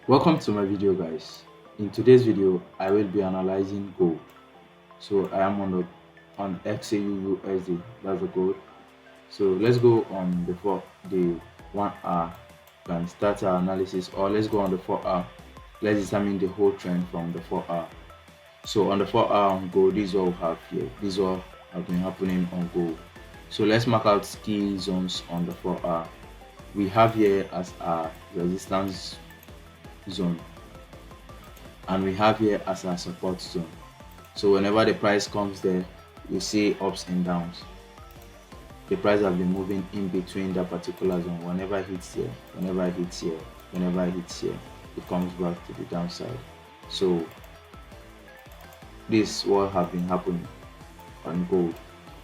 Welcome to my video, guys. In today's video I will be analyzing gold. So I am on Xauusd, that's the gold. So let's go on the 1 hour and start our analysis, or let's go on the 4 hour. Let's examine the whole trend from the 4 hour. So on the 4 hour on gold, this is what we have here. This is what have been happening on gold. So let's mark out key zones on the 4 hour. We have here as our resistance zone, and we have here as our support zone. So whenever the price comes there, you see ups and downs. The price has been moving in between that particular zone. Whenever it hits here, whenever it hits here, whenever it hits here, it comes back to the downside. So this is what have been happening on gold.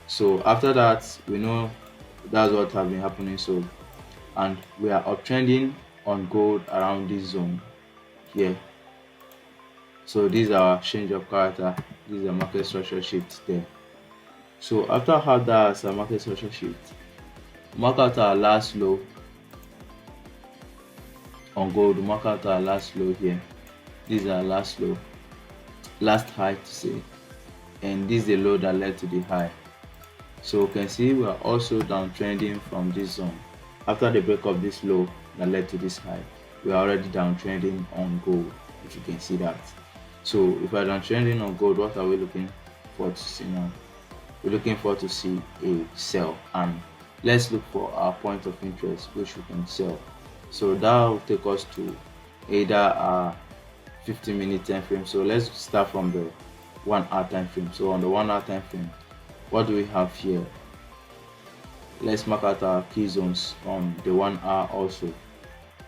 So after that, we know that's what have been happening. So, and we are uptrending on gold around this zone here. So these are change of character. This is a market structure shift there. So after how that as a market structure shift, mark out our last low on gold. Mark out our last low here. This is our last low, last high to say, and this is the low that led to the high. So you can see we are also downtrending from this zone. After the break of this low that led to this high, we are already downtrending on gold, if you can see that. So if we are downtrending on gold, what are we looking for to see now? We're looking for to see a sell, and let's look for our point of interest which we can sell. So that will take us to either a 15-minute time frame. So let's start from the 1 hour time frame. So on the 1 hour time frame, what do we have here? Let's mark out our key zones on the 1 hour also.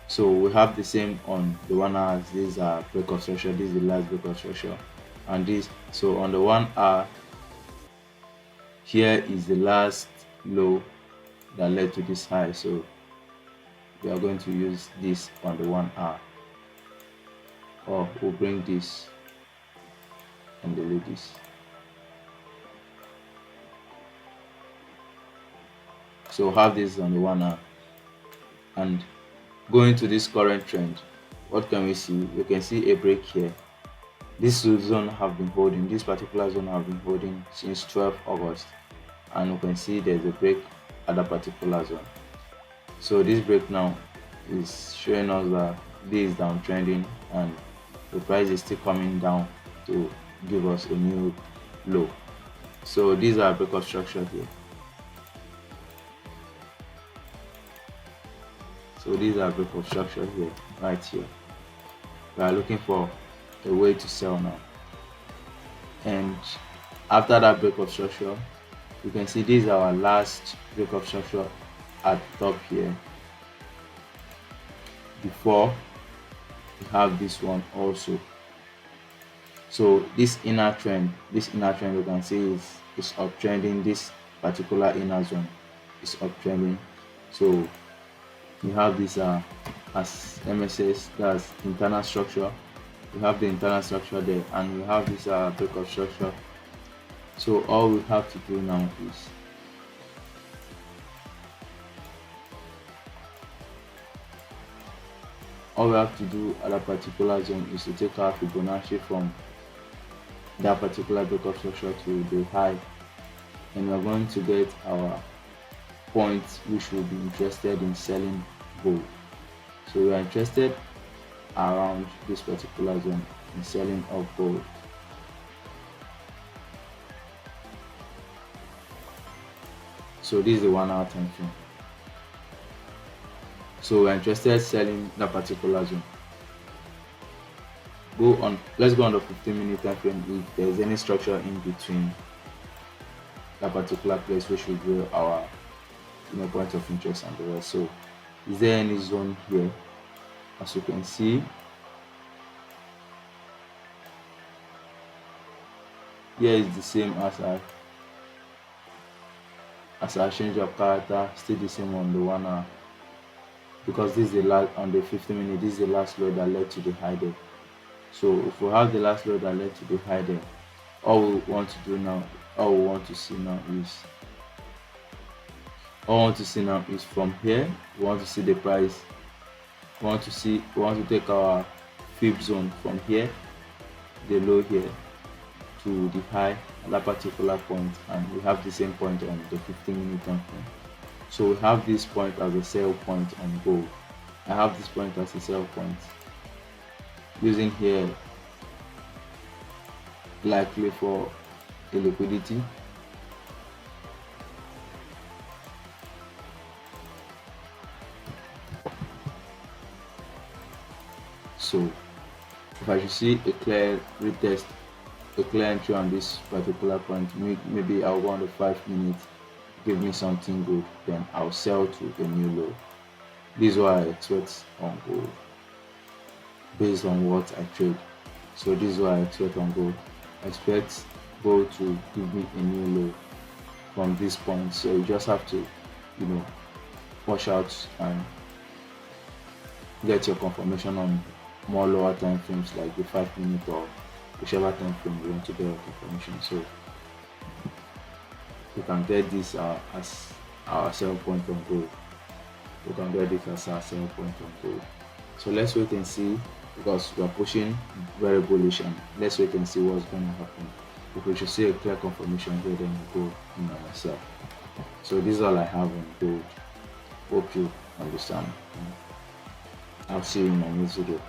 So we have the same on the 1 hour. This is our break of structure. This is the last break of structure, and this. So on the 1 hour, here is the last low that led to this high. So we are going to use this on the 1 hour, or we'll bring this and delete this. So have this on the 1 hour, and going to this current trend, what can we see? We can see a break here. This zone have been holding, this particular zone have been holding since 12 August, and we can see there's a break at that particular zone. So this break now is showing us that this is downtrending, and the price is still coming down to give us a new low. So these are break of structure here. So these are break of structure here, right here. We are looking for a way to sell now, and after that break of structure, you can see this is our last break of structure at top here. Before we have this one also. So this inner trend you can see is uptrending. This particular inner zone is uptrending. So you have this as MSS, that's internal structure. We have the internal structure there, and we have this break of structure. So all we have to do now is at a particular zone is to take our Fibonacci from that particular break of structure to the high, and we're going to get our point which will be interested in selling gold. So we are interested around this particular zone in selling of gold. So this is the 1 hour time frame. So we're interested selling that particular zone. Let's go on the 15-minute time frame. If there's any structure in between that particular place, which will be our point of interest and the rest. So is there any zone here? As you can see, here is the same as our change of character, still the same on the 1 hour, because this is the last on the 15-minute. This is the last low that led to the high there. So if we have the last low that led to the high there, all we want to see now is from here. We want to see the price. We want to take our fib zone from here, the low here, to the high at that particular point, and we have the same point on the 15-minute time frame. So we have this point as a sell point on gold. I have this point as a sell point, using here likely for a liquidity. So if I should see a clear retest, a clear entry on this particular point, maybe I'll go on the 5 minutes, give me something good, then I'll sell to a new low. This is what I expect on gold based on what I trade. So this is what I expect on gold. I expect gold to give me a new low from this point. So you just have to, watch out and get your confirmation on more lower time frames like the 5 minute or whichever time frame you want to get your confirmation. So we can get this as our sell point on gold. We can get this as our sell point on gold. So let's wait and see, because we are pushing very bullish, and let's wait and see what's going to happen. If we should see a clear confirmation here, then we go in on sell. So this is all I have on gold. Hope you understand. I'll see you in my next video.